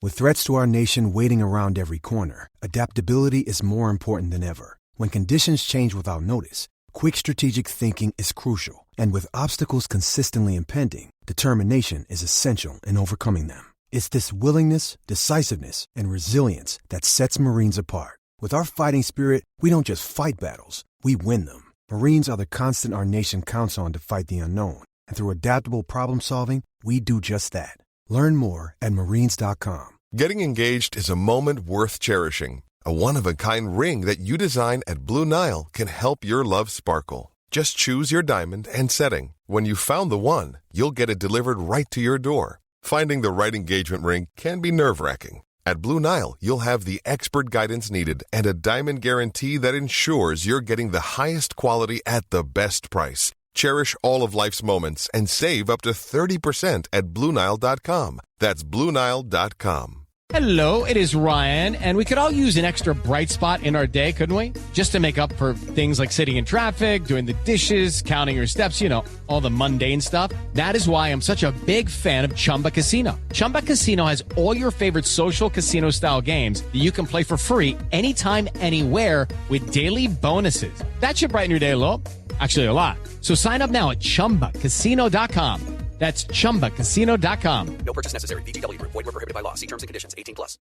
With threats to our nation waiting around every corner, adaptability is more important than ever. When conditions change without notice, quick strategic thinking is crucial. And with obstacles consistently impending, determination is essential in overcoming them. It's this willingness, decisiveness, and resilience that sets Marines apart. With our fighting spirit, we don't just fight battles, we win them. Marines are the constant our nation counts on to fight the unknown. And through adaptable problem solving, we do just that. Learn more at marines.com. Getting engaged is a moment worth cherishing. A one-of-a-kind ring that you design at Blue Nile can help your love sparkle. Just choose your diamond and setting. When you've found the one, you'll get it delivered right to your door. Finding the right engagement ring can be nerve-wracking. At Blue Nile, you'll have the expert guidance needed and a diamond guarantee that ensures you're getting the highest quality at the best price. Cherish all of life's moments and save up to 30% at BlueNile.com. That's BlueNile.com. Hello, it is Ryan, and we could all use an extra bright spot in our day, couldn't we? Just to make up for things like sitting in traffic, doing the dishes, counting your steps, all the mundane stuff. That is why I'm such a big fan of Chumba Casino. Chumba Casino has all your favorite social casino-style games that you can play for free anytime, anywhere with daily bonuses. That should brighten your day a little. Actually, a lot. So sign up now at ChumbaCasino.com. That's ChumbaCasino.com. No purchase necessary. VGW Group. Void where prohibited by law. See terms and conditions. 18+.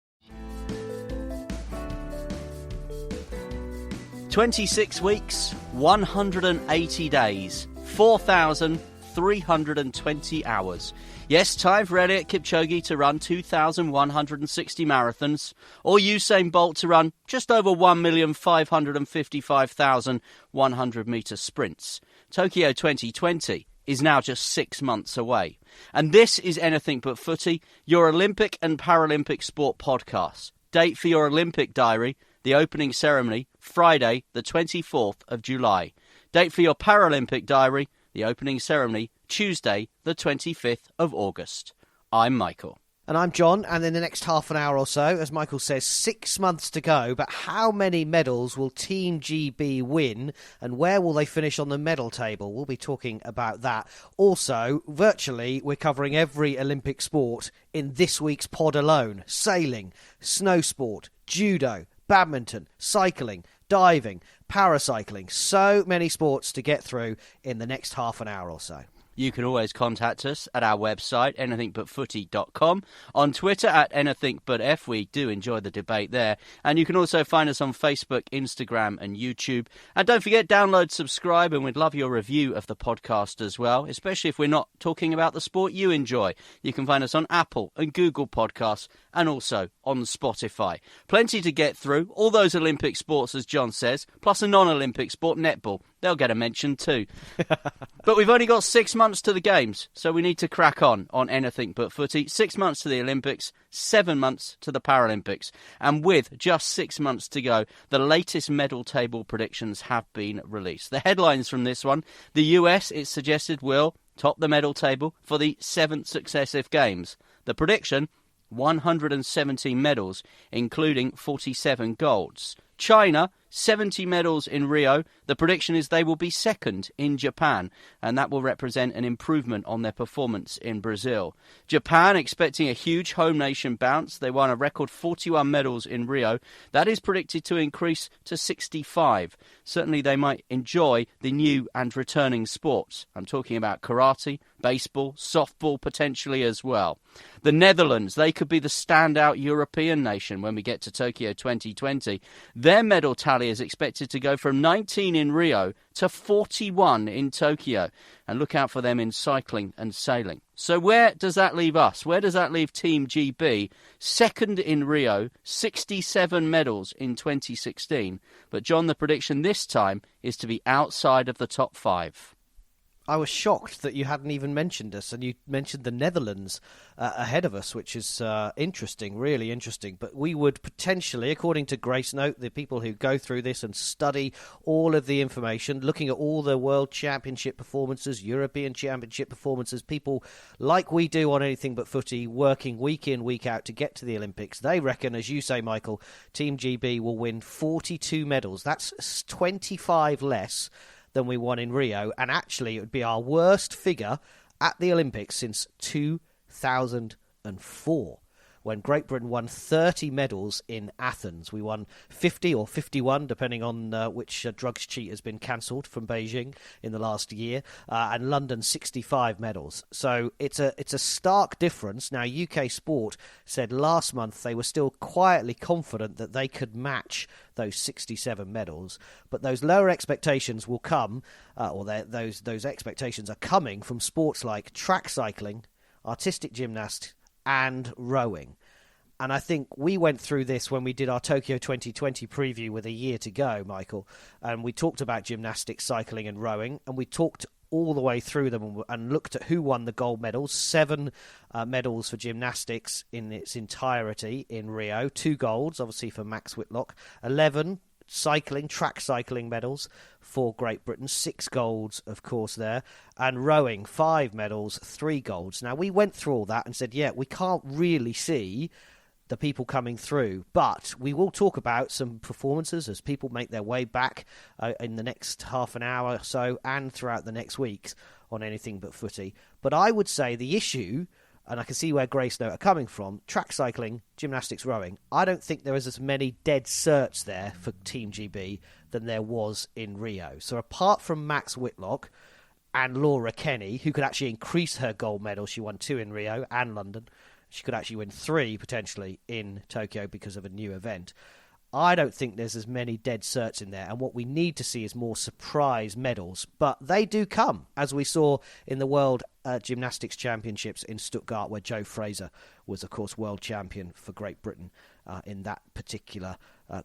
26 weeks, 180 days, 4,320 hours. Yes, time for Elliot Kipchoge to run 2,160 marathons, or Usain Bolt to run just over 1,555,100 metre sprints. Tokyo 2020 is now just 6 months away. And this is Anything But Footy, your Olympic and Paralympic sport podcast. Date for your Olympic diary, the opening ceremony, Friday, the 24th of July. Date for your Paralympic diary, the opening ceremony, Tuesday, the 25th of August. I'm Michael. And I'm John, and in the next half an hour or so, as Michael says, 6 months to go, but how many medals will Team GB win, and where will they finish on the medal table? We'll be talking about that. Also, virtually, we're covering every Olympic sport in this week's pod alone. Sailing, snow sport, judo, badminton, cycling, diving, paracycling. So many sports to get through in the next half an hour or so. You can always contact us at our website, anythingbutfooty.com, on Twitter at anythingbutf. We do enjoy the debate there. And you can also find us on Facebook, Instagram and YouTube. And don't forget, download, subscribe, and we'd love your review of the podcast as well, especially if we're not talking about the sport you enjoy. You can find us on Apple and Google Podcasts and also on Spotify. Plenty to get through, all those Olympic sports, as John says, plus a non-Olympic sport, netball. They'll get a mention too. But we've only got 6 months to the Games, so we need to crack on Anything But Footy. 6 months to the Olympics, 7 months to the Paralympics. And with just 6 months to go, the latest medal table predictions have been released. The headlines from this one: the US, it's suggested, will top the medal table for the 7th successive Games. The prediction: 117 medals, including 47 golds. China, 70 medals in Rio. The prediction is they will be second in Japan, and that will represent an improvement on their performance in Brazil. Japan expecting a huge home nation bounce. They won a record 41 medals in Rio. That is predicted to increase to 65. Certainly they might enjoy the new and returning sports. I'm talking about karate, baseball, softball potentially as well. The Netherlands, they could be the standout European nation when we get to Tokyo 2020. Their medal tally is expected to go from 19 in Rio to 41 in Tokyo. And look out for them in cycling and sailing. So where does that leave us? Where does that leave Team GB? Second in Rio, 67 medals in 2016. But John, the prediction this time is to be outside of the top 5. I was shocked that you hadn't even mentioned us, and you mentioned the Netherlands ahead of us, which is interesting, really interesting. But we would potentially, according to Grace Note, the people who go through this and study all of the information, looking at all the World Championship performances, European Championship performances, people like we do on Anything But Footy, working week in, week out to get to the Olympics, they reckon, as you say, Michael, Team GB will win 42 medals. That's 25 less than we won in Rio, and actually it would be our worst figure at the Olympics since 2004. when Great Britain won 30 medals in Athens. We won 50 or 51, depending on which drugs cheat has been cancelled from Beijing in the last year, and London 65 medals. So it's a stark difference. Now, UK Sport said last month they were still quietly confident that they could match those 67 medals, but those lower expectations will come, those expectations are coming from sports like track cycling, artistic gymnastics, and rowing. And I think we went through this when we did our Tokyo 2020 preview with a year to go, Michael, and we talked about gymnastics, cycling and rowing, and we talked all the way through them and looked at who won the gold medals. 7 medals for gymnastics in its entirety in Rio. 2 golds, obviously, for Max Whitlock. 11 track cycling medals for Great Britain. 6 golds, of course, there. And rowing, 5 medals, 3 golds. Now, we went through all that and said, yeah, we can't really see the people coming through, but we will talk about some performances as people make their way back in the next half an hour or so and throughout the next weeks on Anything But Footy. But I would say the issue, and I can see where Grace Note are coming from, track cycling, gymnastics, rowing, I don't think there is as many dead certs there for Team GB than there was in Rio. So apart from Max Whitlock and Laura Kenny, who could actually increase her gold medal, she won 2 in Rio and London, she could actually win 3 potentially in Tokyo because of a new event. I don't think there's as many dead certs in there, and what we need to see is more surprise medals. But they do come, as we saw in the World Gymnastics Championships in Stuttgart, where Joe Fraser was, of course, world champion for Great Britain in that particular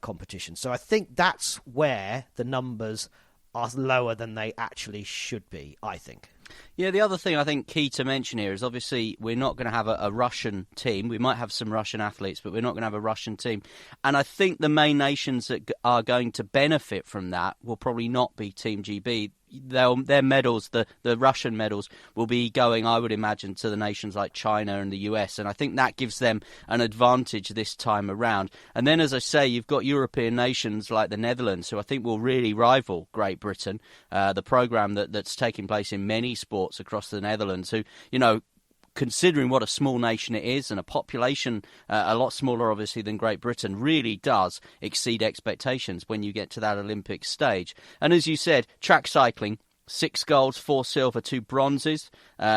competition. So I think that's where the numbers are lower than they actually should be, I think. Yeah, the other thing I think key to mention here is obviously we're not going to have a Russian team. We might have some Russian athletes, but we're not going to have a Russian team. And I think the main nations that are going to benefit from that will probably not be Team GB. Their medals, the Russian medals, will be going, I would imagine, to the nations like China and the US. And I think that gives them an advantage this time around. And then, as I say, you've got European nations like the Netherlands, who I think will really rival Great Britain. The programme that's taking place in many sports across the Netherlands, who, considering what a small nation it is and a population a lot smaller, obviously, than Great Britain, really does exceed expectations when you get to that Olympic stage. And as you said, track cycling, 6 golds, 4 silver, 2 bronzes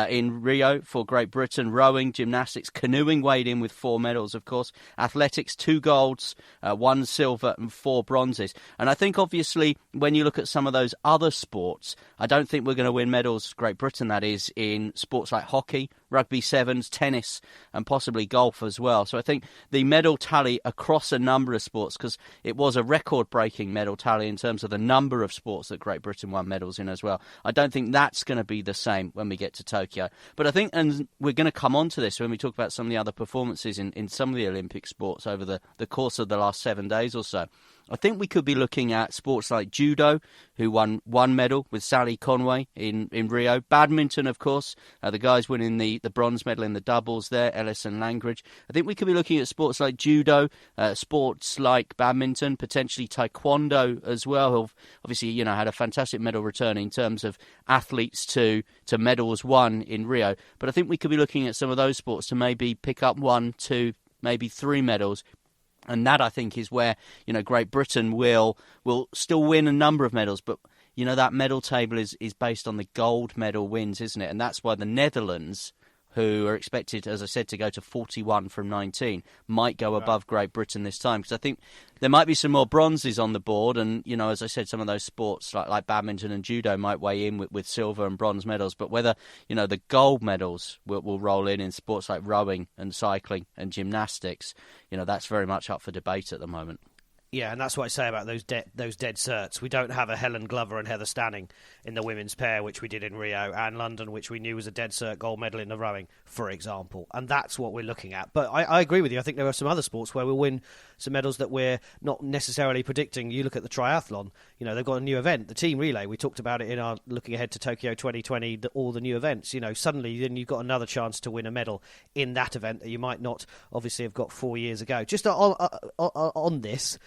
in Rio for Great Britain. Rowing, gymnastics, canoeing weighed in with 4 medals, of course. Athletics, 2 golds, 1 silver and 4 bronzes. And I think, obviously, when you look at some of those other sports, I don't think we're going to win medals, Great Britain that is, in sports like hockey, rugby sevens, tennis and possibly golf as well. So I think the medal tally across a number of sports, because it was a record-breaking medal tally in terms of the number of sports that Great Britain won medals in as well, I don't think that's going to be the same when we get to Tokyo. But I think, and we're going to come on to this when we talk about some of the other performances in some of the Olympic sports over the course of the last 7 days or so, I think we could be looking at sports like judo, who won 1 medal with Sally Conway in Rio. Badminton, of course, the guys winning the bronze medal in the doubles there, Ellis and Langridge. I think we could be looking at sports like judo, sports like badminton, potentially taekwondo as well, who've obviously, had a fantastic medal return in terms of athletes to medals won in Rio. But I think we could be looking at some of those sports to maybe pick up 1, 2, maybe 3 medals. And that, I think, is where, Great Britain will still win a number of medals. But, that medal table is based on the gold medal wins, isn't it? And that's why the Netherlands, who are expected, as I said, to go to 41 from 19, might go above Great Britain this time. Because I think there might be some more bronzes on the board. And, as I said, some of those sports like badminton and judo might weigh in with silver and bronze medals. But whether, the gold medals will roll in sports like rowing and cycling and gymnastics, that's very much up for debate at the moment. Yeah, and that's what I say about those dead certs. We don't have a Helen Glover and Heather Stanning in the women's pair, which we did in Rio, and London, which we knew was a dead cert gold medal in the rowing, for example. And that's what we're looking at. But I agree with you. I think there are some other sports where we'll win some medals that we're not necessarily predicting. You look at the triathlon, they've got a new event, the team relay. We talked about it in our looking ahead to Tokyo 2020, all the new events. Suddenly then you've got another chance to win a medal in that event that you might not obviously have got 4 years ago. Just on this,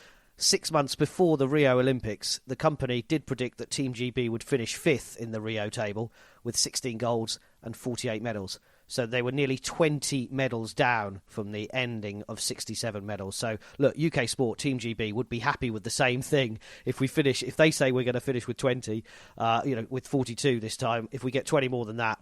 6 months before the Rio Olympics, the company did predict that Team GB would finish 5th in the Rio table with 16 golds and 48 medals. So they were nearly 20 medals down from the ending of 67 medals. So look, UK Sport, Team GB would be happy with the same thing if they say we're going to finish with 20, with 42 this time. If we get 20 more than that,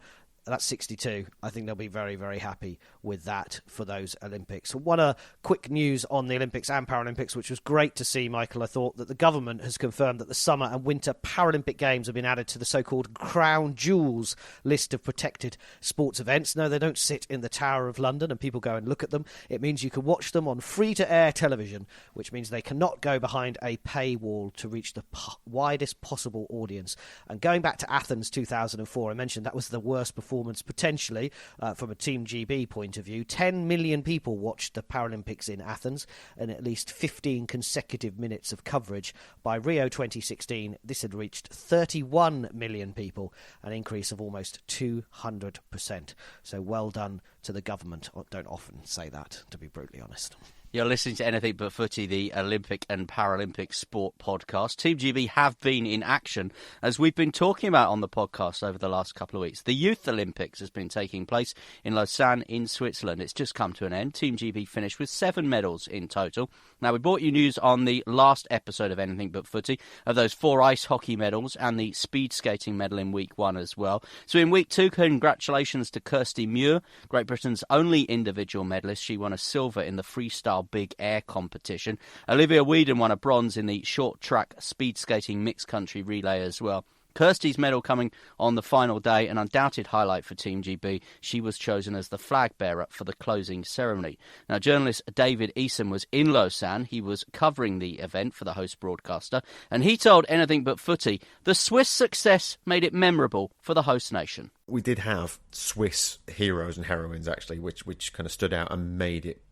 that's 62. I think they'll be very, very happy with that for those Olympics. One quick news on the Olympics and Paralympics, which was great to see, Michael. I thought that the government has confirmed that the summer and winter Paralympic Games have been added to the so-called Crown Jewels list of protected sports events. No, they don't sit in the Tower of London and people go and look at them. It means you can watch them on free-to-air television, which means they cannot go behind a paywall to reach the widest possible audience. And going back to Athens 2004, I mentioned that was the worst performance potentially from a Team GB point of view. 10 million people watched the Paralympics in Athens and at least 15 consecutive minutes of coverage. By Rio 2016, this had reached 31 million people, an increase of almost 200%. So well done to the government. I don't often say that, to be brutally honest. You're listening to Anything But Footy, the Olympic and Paralympic sport podcast. Team GB have been in action, as we've been talking about on the podcast over the last couple of weeks. The Youth Olympics has been taking place in Lausanne in Switzerland. It's just come to an end. Team GB finished with 7 medals in total. Now, we brought you news on the last episode of Anything But Footy of those 4 ice hockey medals and the speed skating medal in week 1 as well. So in week 2, congratulations to Kirsty Muir, Great Britain's only individual medalist. She won a silver in the freestyle big air competition. Olivia Whedon won a bronze in the short track speed skating mixed country relay as well. Kirsty's medal coming on the final day, an undoubted highlight for Team GB. She was chosen as the flag bearer for the closing ceremony. Now, journalist David Easson was in Lausanne. He was covering the event for the host broadcaster, and he told Anything But Footy the Swiss success made it memorable for the host nation. We did have Swiss heroes and heroines, actually, which kind of stood out and made it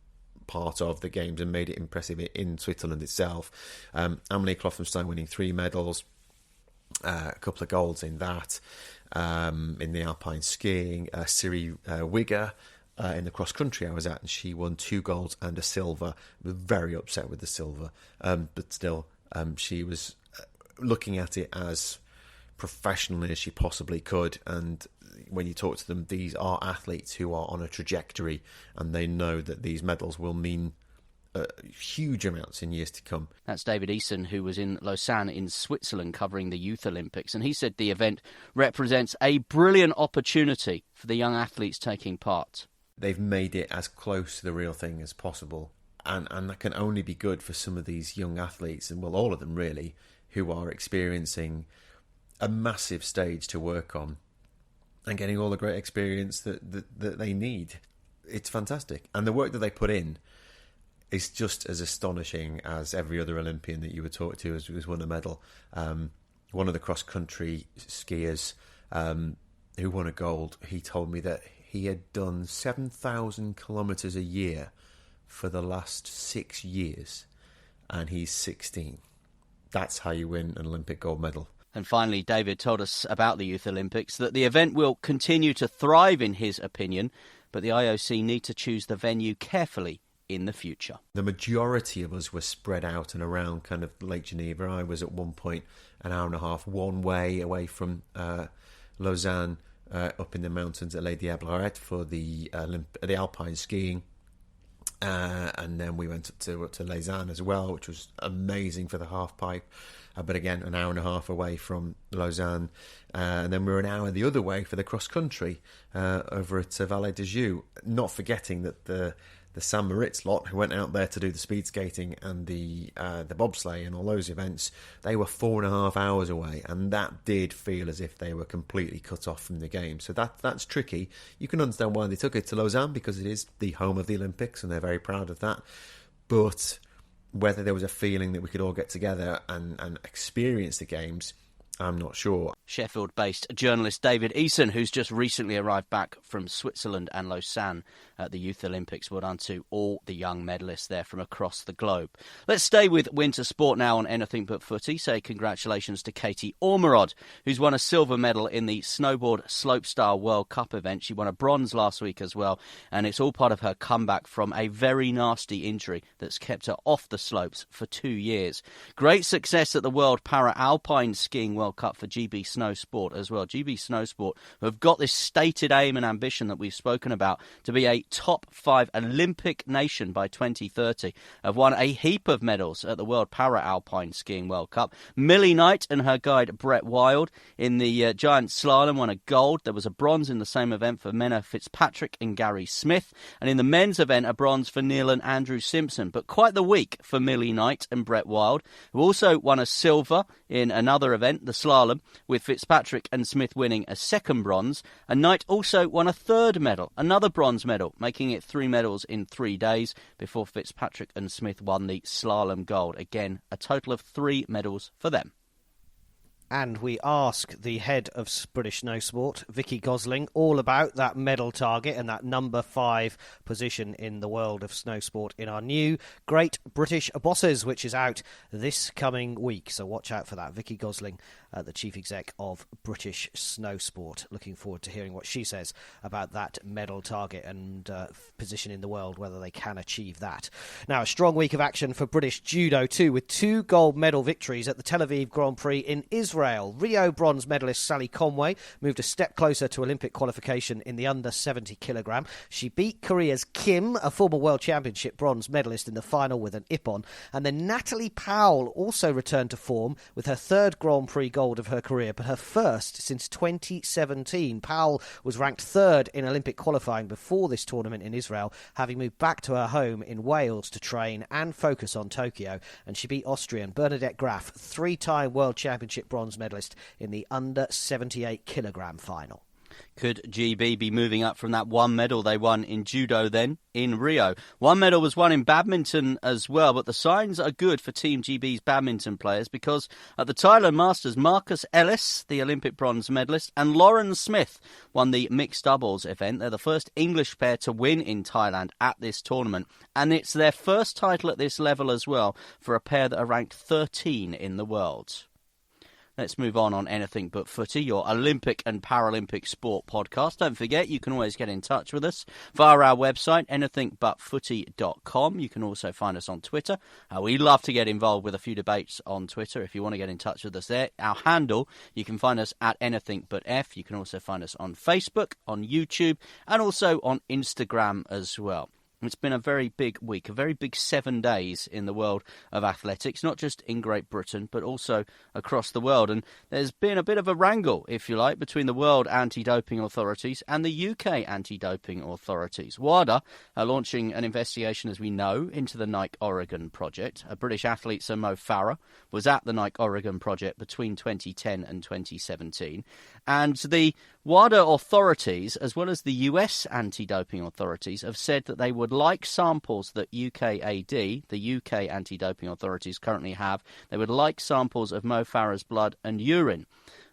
part of the games and made it impressive in Switzerland itself. Amelie Klopfenstein winning 3 medals, a couple of golds in that, in the alpine skiing. Siri Wigger in the cross country I was at, and she won 2 golds and a silver. Was very upset with the silver, but still, she was looking at it as professionally as she possibly could. And when you talk to them, these are athletes who are on a trajectory, and they know that these medals will mean huge amounts in years to come. That's David Easson, who was in Lausanne in Switzerland covering the Youth Olympics, and he said the event represents a brilliant opportunity for the young athletes taking part. They've made it as close to the real thing as possible, and that can only be good for some of these young athletes, and well, all of them really, who are experiencing a massive stage to work on and getting all the great experience that they need. It's fantastic. And the work that they put in is just as astonishing as every other Olympian that you would talk to who's won a medal. One of the cross-country skiers who won a gold, he told me that he had done 7,000 kilometres a year for the last 6 years, and he's 16. That's how you win an Olympic gold medal. And finally, David told us about the Youth Olympics, that the event will continue to thrive in his opinion, but the IOC need to choose the venue carefully in the future. The majority of us were spread out and around kind of Lake Geneva. I was at one point an hour and a half one way away from Lausanne, up in the mountains at Les Diablerets for the alpine skiing. And then we went to Lausanne as well, which was amazing for the half pipe. But again, an hour and a half away from Lausanne. And then we were an hour the other way for the cross-country over at Vallée de Joux. Not forgetting that the San Moritz lot, who went out there to do the speed skating and the bobsleigh and all those events, they were 4.5 hours away. And that did feel as if they were completely cut off from the game. So that's tricky. You can understand why they took it to Lausanne, because it is the home of the Olympics and they're very proud of that. But whether there was a feeling that we could all get together and experience the games, I'm not sure. Sheffield-based journalist David Easson, who's just recently arrived back from Switzerland and Lausanne at the Youth Olympics. Well done to all the young medalists there from across the globe. Let's stay with winter sport now on Anything But Footy. Say congratulations to Katie Ormerod, who's won a silver medal in the snowboard slopestyle World Cup event. She won a bronze last week as well, and it's all part of her comeback from a very nasty injury that's kept her off the slopes for 2 years. Great success at the World Para-Alpine Skiing World Cup for GB Snowsport as well. GB Snowsport, who have got this stated aim and ambition that we've spoken about to be a top 5 Olympic nation by 2030, have won a heap of medals at the World Para-Alpine Skiing World Cup. Millie Knight and her guide Brett Wild in the giant slalom won a gold. There was a bronze in the same event for Menna Fitzpatrick and Gary Smith, and in the men's event a bronze for Neil and Andrew Simpson. But quite the week for Millie Knight and Brett Wild, who also won a silver in another event, the slalom, with Fitzpatrick and Smith winning a second bronze. And Knight also won a third medal, another bronze medal, making it 3 medals in 3 days before Fitzpatrick and Smith won the slalom gold. Again, a total of 3 medals for them. And we ask the head of British Snowsport, Vicky Gosling, all about that medal target and that number 5 position in the world of snowsport in our new Great British Bosses, which is out this coming week. So watch out for that. Vicky Gosling, the chief exec of British Snowsport. Looking forward to hearing what she says about that medal target and position in the world, whether they can achieve that. Now, a strong week of action for British Judo too, with 2 gold medal victories at the Tel Aviv Grand Prix in Israel. Rio bronze medalist Sally Conway moved a step closer to Olympic qualification in the under 70 kilogram. She beat Korea's Kim, a former World Championship bronze medalist, in the final with an ippon. And then Natalie Powell also returned to form with her 3rd Grand Prix gold of her career, but her first since 2017. Powell was ranked 3rd in Olympic qualifying before this tournament in Israel, having moved back to her home in Wales to train and focus on Tokyo. And she beat Austrian Bernadette Graf, 3-time World Championship bronze medalist, in the under 78 kilogram final. Could GB be moving up from that 1 medal they won in judo then in Rio? 1 medal was won in badminton as well, but the signs are good for Team GB's badminton players, because at the Thailand Masters, Marcus Ellis, the Olympic bronze medalist, and Lauren Smith won the mixed doubles event. They're the first English pair to win in Thailand at this tournament, and it's their first title at this level as well for a pair that are ranked 13 in the world. Let's move on Anything But Footy, your Olympic and Paralympic sport podcast. Don't forget, you can always get in touch with us via our website, anythingbutfooty.com. You can also find us on Twitter. We love to get involved with a few debates on Twitter. If you want to get in touch with us there, our handle, you can find us at anythingbutf. You can also find us on Facebook, on YouTube, and also on Instagram as well. It's been a very big week, a very big 7 days in the world of athletics, not just in Great Britain, but also across the world. And there's been a bit of a wrangle, if you like, between the world anti-doping authorities and the UK anti-doping authorities. WADA are launching an investigation, as we know, into the Nike Oregon project. A British athlete, Sir Mo Farah, was at the Nike Oregon project between 2010 and 2017. And the WADA authorities, as well as the US anti-doping authorities, have said that they would like samples that UKAD, the UK anti-doping authorities, currently have. They would like samples of Mo Farah's blood and urine.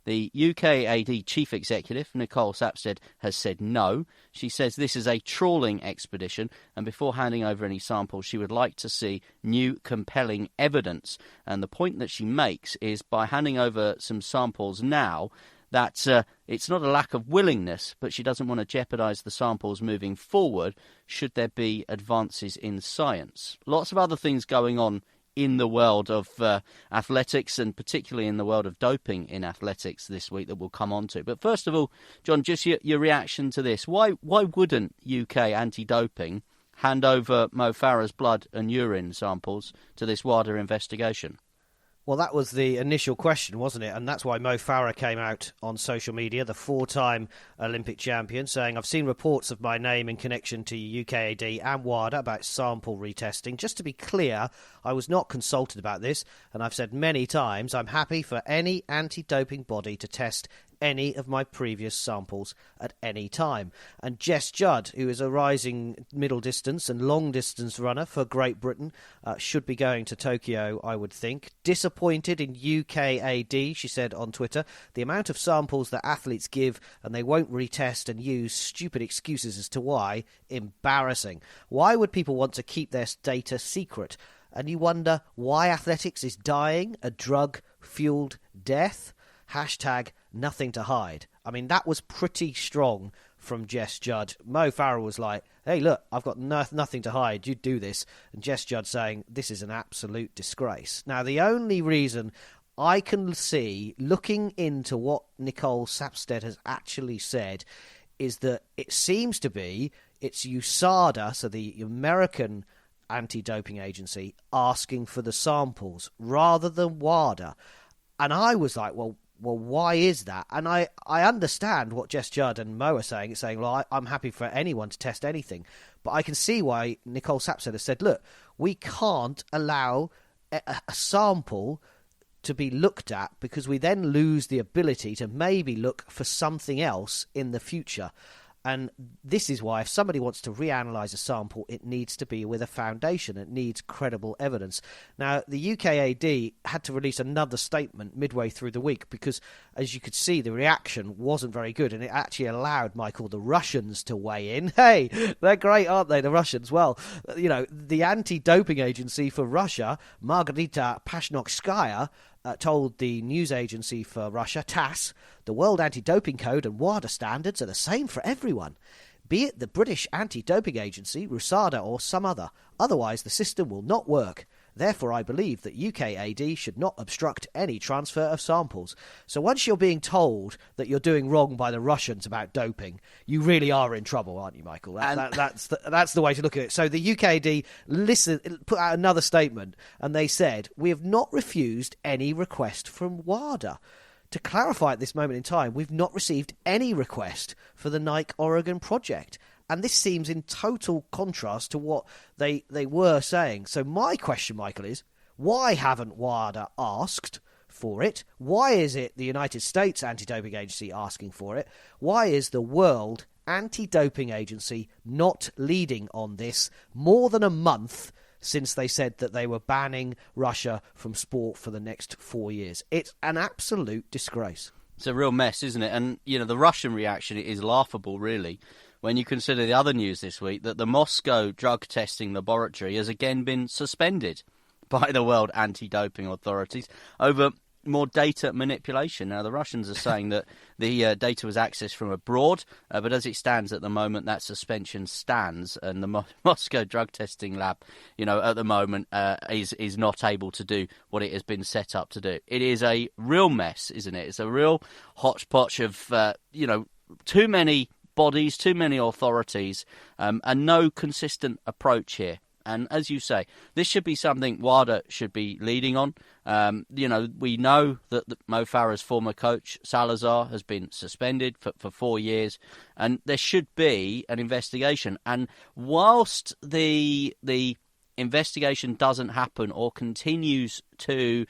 The UKAD chief executive, Nicole Sapstead, has said no. She says this is a trawling expedition, and before handing over any samples, she would like to see new compelling evidence. And the point that she makes is, by handing over some samples now, that it's not a lack of willingness, but she doesn't want to jeopardise the samples moving forward should there be advances in science. Lots of other things going on in the world of athletics, and particularly in the world of doping in athletics this week, that we'll come on to. But first of all, John, just your reaction to this. Why wouldn't UK anti-doping hand over Mo Farah's blood and urine samples to this WADA investigation? Well, that was the initial question, wasn't it? And that's why Mo Farah came out on social media, the 4-time Olympic champion, saying, I've seen reports of my name in connection to UKAD and WADA about sample retesting. Just to be clear, I was not consulted about this, and I've said many times I'm happy for any anti-doping body to test any of my previous samples at any time. And Jess Judd, who is a rising middle distance and long distance runner for Great Britain, should be going to Tokyo, I would think. Disappointed in UKAD, she said on Twitter. The amount of samples that athletes give and they won't retest and use stupid excuses as to why, embarrassing. Why would people want to keep their data secret? And you wonder why athletics is dying a drug-fueled death? Hashtag nothing to hide. I mean, that was pretty strong from Jess Judd. Mo Farah was like, hey, look, I've got nothing to hide. You do this. And Jess Judd saying, this is an absolute disgrace. Now, the only reason I can see, looking into what Nicole Sapstead has actually said, is that it seems to be it's USADA, so the American anti-doping agency, asking for the samples rather than WADA. And I was like, well, why is that? And I understand what Jess Judd and Mo are saying. It's saying, well, I'm happy for anyone to test anything. But I can see why Nicole Sapstead has said, look, we can't allow a sample to be looked at because we then lose the ability to maybe look for something else in the future. And this is why if somebody wants to reanalyse a sample, it needs to be with a foundation. It needs credible evidence. Now, the UKAD had to release another statement midway through the week because, as you could see, the reaction wasn't very good. And it actually allowed, Michael, the Russians to weigh in. Hey, they're great, aren't they, the Russians? Well, you know, the anti-doping agency for Russia, Margarita Pashnokskaya, told the news agency for Russia, TASS, the World Anti-Doping Code and WADA standards are the same for everyone, be it the British Anti-Doping Agency, RUSADA or some other. Otherwise, the system will not work. Therefore, I believe that UKAD should not obstruct any transfer of samples. So once you're being told that you're doing wrong by the Russians about doping, you really are in trouble, aren't you, Michael? That's the way to look at it. So the UKAD put out another statement, and they said, we have not refused any request from WADA. To clarify at this moment in time, we've not received any request for the Nike Oregon project. And this seems in total contrast to what they were saying. So my question, Michael, is why haven't WADA asked for it? Why is it the United States Anti-Doping Agency asking for it? Why is the World Anti-Doping Agency not leading on this more than a month since they said that they were banning Russia from sport for the next 4 years? It's an absolute disgrace. It's a real mess, isn't it? And, you know, the Russian reaction is laughable, really, when you consider the other news this week, that the Moscow drug testing laboratory has again been suspended by the World Anti-Doping authorities over more data manipulation. Now, the Russians are saying that the data was accessed from abroad, but as it stands at the moment, that suspension stands, and the Moscow drug testing lab, you know, at the moment is not able to do what it has been set up to do. It is a real mess, isn't it? It's a real hodgepodge of, too many bodies, too many authorities, and no consistent approach here. And as you say, this should be something WADA should be leading on. We know that Mo Farah's former coach, Salazar, has been suspended for 4 years, and there should be an investigation. And whilst the investigation doesn't happen or continues to,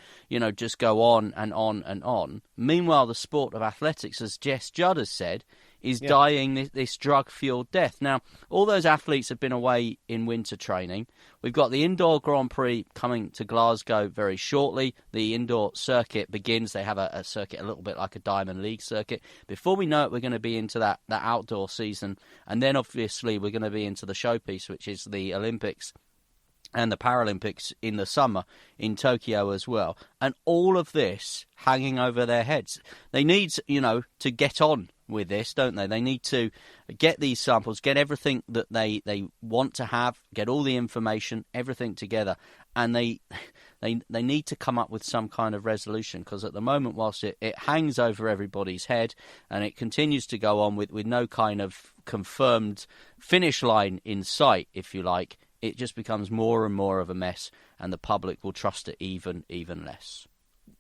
just go on and on and on, meanwhile, the sport of athletics, as Jess Judd has said, is dying this drug-fueled death. Now, all those athletes have been away in winter training. We've got the indoor Grand Prix coming to Glasgow very shortly. The indoor circuit begins. They have a circuit a little bit like a Diamond League circuit. Before we know it, we're going to be into that outdoor season. And then, obviously, we're going to be into the showpiece, which is the Olympics and the Paralympics in the summer in Tokyo as well. And all of this hanging over their heads. They need, to get on with this, don't they? They need to get these samples, get everything that they want to have, get all the information, everything together, and they need to come up with some kind of resolution, because at the moment, whilst it hangs over everybody's head and it continues to go on with no kind of confirmed finish line in sight, if you like, it just becomes more and more of a mess, and the public will trust it even less.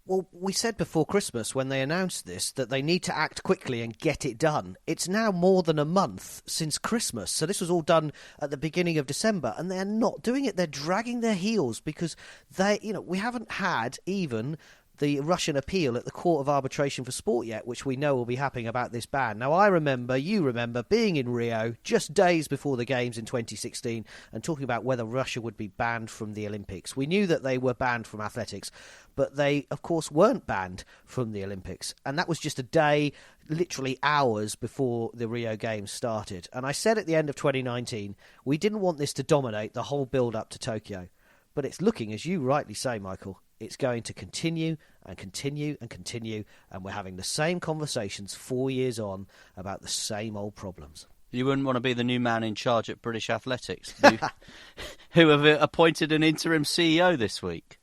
Well, we said before Christmas when they announced this that they need to act quickly and get it done. It's now more than a month since Christmas, so this was all done at the beginning of December, and they're not doing it. They're dragging their heels because we haven't had even the Russian appeal at the Court of Arbitration for Sport yet, which we know will be happening about this ban. Now, you remember being in Rio just days before the Games in 2016 and talking about whether Russia would be banned from the Olympics. We knew that they were banned from athletics, but they, of course, weren't banned from the Olympics. And that was just a day, literally hours before the Rio Games started. And I said at the end of 2019, we didn't want this to dominate the whole build-up to Tokyo. But it's looking, as you rightly say, Michael, it's going to continue and continue and continue, and we're having the same conversations 4 years on about the same old problems. You wouldn't want to be the new man in charge at British Athletics, who have appointed an interim CEO this week.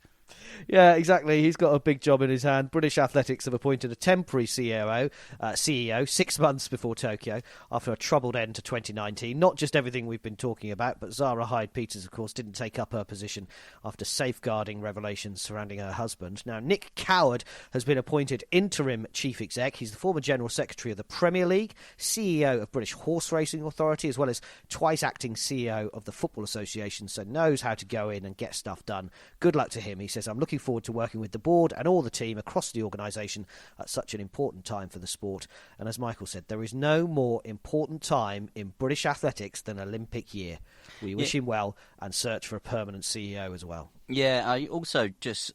Yeah, exactly. He's got a big job in his hand. British Athletics have appointed a temporary CEO 6 months before Tokyo after a troubled end to 2019. Not just everything we've been talking about, but Zara Hyde-Peters, of course, didn't take up her position after safeguarding revelations surrounding her husband. Now, Nick Coward has been appointed interim chief exec. He's the former general secretary of the Premier League, CEO of British Horse Racing Authority, as well as twice acting CEO of the Football Association, so knows how to go in and get stuff done. Good luck to him. He says, I'm looking forward to working with the board and all the team across the organisation at such an important time for the sport. And as Michael said, there is no more important time in British athletics than Olympic year. We wish him well and search for a permanent CEO as well. Yeah, I also just,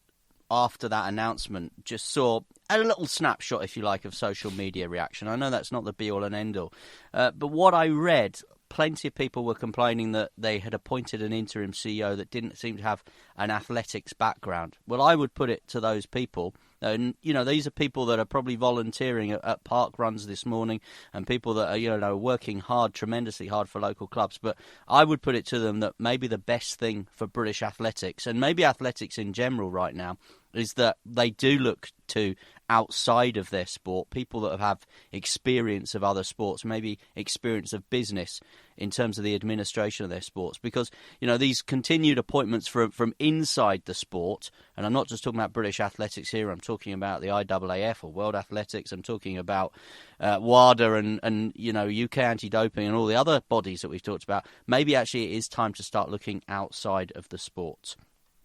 after that announcement, just saw a little snapshot, if you like, of social media reaction. I know that's not the be-all and end-all, but what I read, plenty of people were complaining that they had appointed an interim CEO that didn't seem to have an athletics background. Well, I would put it to those people, and these are people that are probably volunteering at park runs this morning, and people that are working hard, tremendously hard for local clubs. But I would put it to them that maybe the best thing for British athletics, and maybe athletics in general right now, is that they do look to outside of their sport, people that have experience of other sports, maybe experience of business in terms of the administration of their sports. Because, these continued appointments from inside the sport, and I'm not just talking about British athletics here, I'm talking about the IAAF or World Athletics, I'm talking about WADA and UK anti-doping and all the other bodies that we've talked about. Maybe actually it is time to start looking outside of the sport.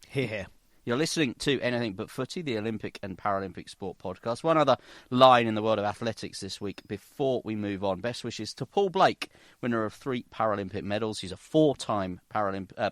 Here. You're listening to Anything But Footy, the Olympic and Paralympic sport podcast. One other line in the world of athletics this week before we move on. Best wishes to Paul Blake, winner of 3 Paralympic medals. He's a 4-time a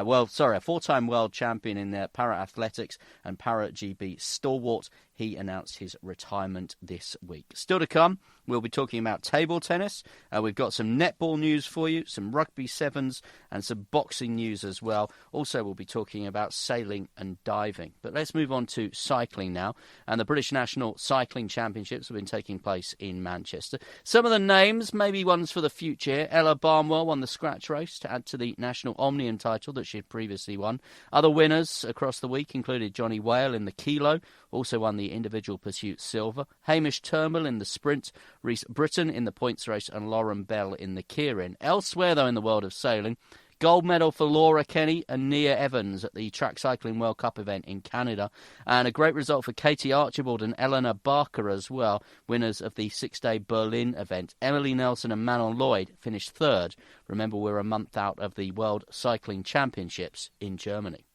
4-time world champion in para-athletics and para-GB stalwart. He announced his retirement this week. Still to come, we'll be talking about table tennis. We've got some netball news for you, some rugby sevens, and some boxing news as well. Also, we'll be talking about sailing and diving. But let's move on to cycling now. And the British National Cycling Championships have been taking place in Manchester. Some of the names, maybe ones for the future. Ella Barnwell won the scratch race to add to the National Omnium title that she had previously won. Other winners across the week included Johnny Whale in the kilo, also won the individual pursuit silver, Hamish Turnbull in the sprint, Rhys Britton in the points race, and Lauren Bell in the keirin. Elsewhere, though, in the world of sailing, gold medal for Laura Kenny and Nia Evans at the Track Cycling World Cup event in Canada, and a great result for Katie Archibald and Eleanor Barker as well, winners of the 6-day Berlin event. Emily Nelson and Manon Lloyd finished third. Remember, we're a month out of the World Cycling Championships in Germany.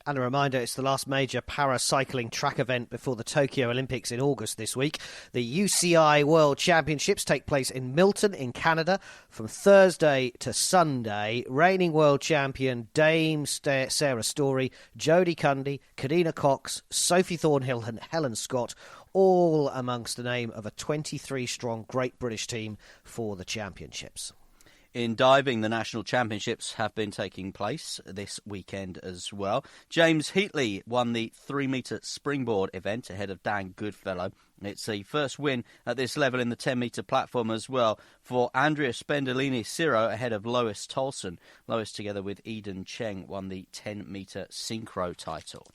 And a reminder, it's the last major para-cycling track event before the Tokyo Olympics in August this week. The UCI World Championships take place in Milton in Canada from Thursday to Sunday. Reigning world champion Dame Sarah Story, Jodie Cundy, Kadina Cox, Sophie Thornhill and Helen Scott, all amongst the name of a 23-strong Great British team for the championships. In diving, the national championships have been taking place this weekend as well. James Heatley won the 3-metre springboard event ahead of Dan Goodfellow. It's the first win at this level in the 10-metre platform as well for Andrea Spendolini-Ciro ahead of Lois Tolson. Lois, together with Eden Cheng, won the 10-metre synchro title.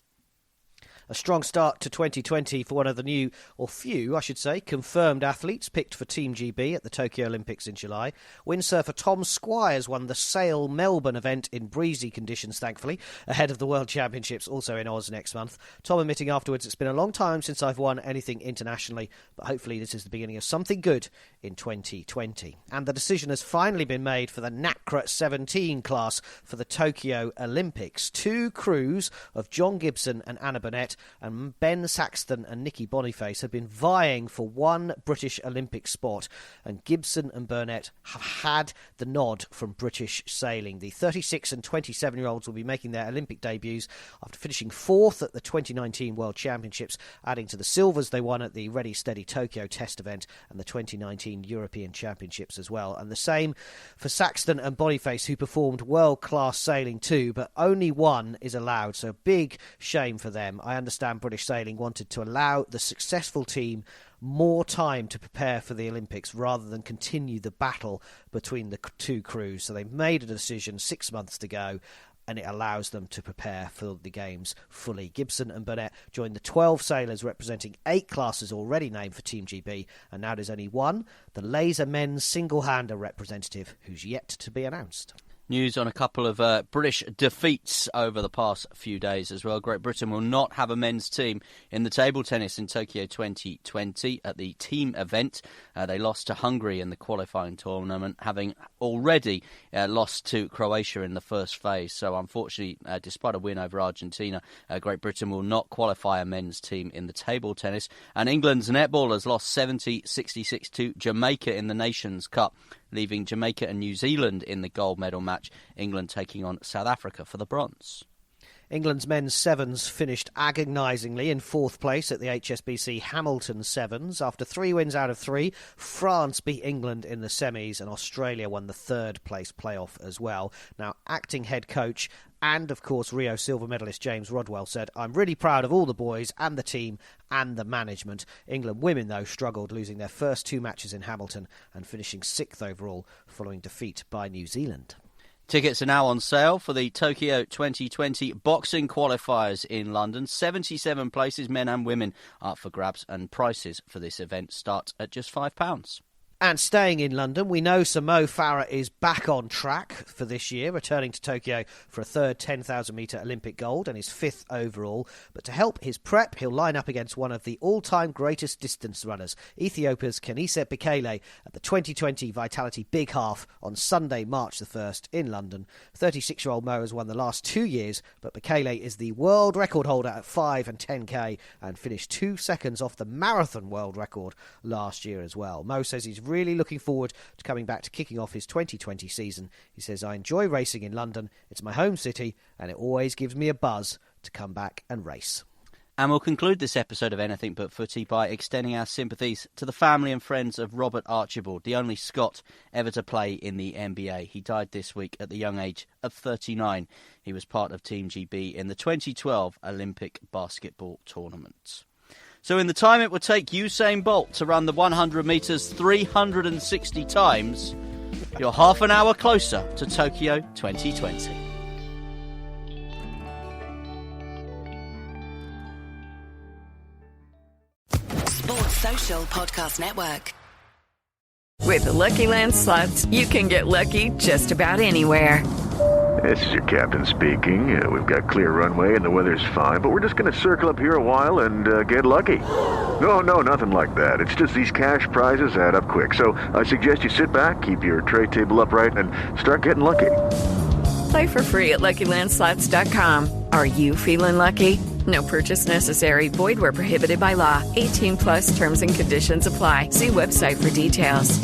A strong start to 2020 for one of the new, or few, I should say, confirmed athletes picked for Team GB at the Tokyo Olympics in July. Windsurfer Tom Squires won the Sail Melbourne event in breezy conditions, thankfully, ahead of the World Championships, also in Oz next month. Tom admitting afterwards, it's been a long time since I've won anything internationally, but hopefully this is the beginning of something good in 2020. And the decision has finally been made for the NACRA 17 class for the Tokyo Olympics. 2 crews of John Gibson and Anna Burnett and Ben Saxton and Nikki Boniface have been vying for one British Olympic spot, and Gibson and Burnett have had the nod from British sailing. The 36 and 27-year-olds will be making their Olympic debuts after finishing fourth at the 2019 World Championships, adding to the silvers they won at the Ready Steady Tokyo Test event and the 2019 European Championships as well. And the same for Saxton and Boniface, who performed world-class sailing too, but only one is allowed, so big shame for them. I understand British Sailing wanted to allow the successful team more time to prepare for the Olympics rather than continue the battle between the two crews. So they've made a decision 6 months to go, and it allows them to prepare for the Games fully. Gibson and Burnett joined the 12 sailors representing 8 classes already named for Team GB, and now there's only one, the laser men's single-hander representative, who's yet to be announced. News on a couple of British defeats over the past few days as well. Great Britain will not have a men's team in the table tennis in Tokyo 2020 at the team event. They lost to Hungary in the qualifying tournament, having already lost to Croatia in the first phase. So unfortunately, despite a win over Argentina, Great Britain will not qualify a men's team in the table tennis. And England's netballers lost 70-66 to Jamaica in the Nations Cup, leaving Jamaica and New Zealand in the gold medal match, England taking on South Africa for the bronze. England's men's sevens finished agonisingly in fourth place at the HSBC Hamilton Sevens. After 3 wins out of 3, France beat England in the semis and Australia won the third place playoff as well. Now, acting head coach and, of course, Rio silver medalist James Rodwell said, "I'm really proud of all the boys and the team and the management." England women, though, struggled, losing their first 2 matches in Hamilton and finishing 6th overall following defeat by New Zealand. Tickets are now on sale for the Tokyo 2020 boxing qualifiers in London. 77 places, men and women, up for grabs, and prices for this event start at just £5. And staying in London, we know Sir Mo Farah is back on track for this year, returning to Tokyo for a third 10,000-metre Olympic gold and his 5th overall. But to help his prep, he'll line up against one of the all-time greatest distance runners, Ethiopia's Kenise Bekele, at the 2020 Vitality Big Half on Sunday, March the 1st in London. 36-year-old Mo has won the last 2 years, but Bekele is the world record holder at 5 and 10k and finished 2 seconds off the marathon world record last year as well. Mo says he's really looking forward to coming back to kicking off his 2020 season. He says, "I enjoy racing in London. It's my home city, and it always gives me a buzz to come back and race." And we'll conclude this episode of Anything But Footy by extending our sympathies to the family and friends of Robert Archibald, the only Scot ever to play in the NBA. He died this week at the young age of 39. He was part of Team GB in the 2012 Olympic basketball tournament. So in the time it would take Usain Bolt to run the 100 metres 360 times, you're half an hour closer to Tokyo 2020. Sports Social Podcast Network. With the Lucky Land Slots, you can get lucky just about anywhere. This is your captain speaking. We've got clear runway and the weather's fine, but we're just going to circle up here a while and get lucky. No, nothing like that. It's just these cash prizes add up quick. So I suggest you sit back, keep your tray table upright, and start getting lucky. Play for free at LuckyLandSlots.com. Are you feeling lucky? No purchase necessary. Void where prohibited by law. 18+ terms and conditions apply. See website for details.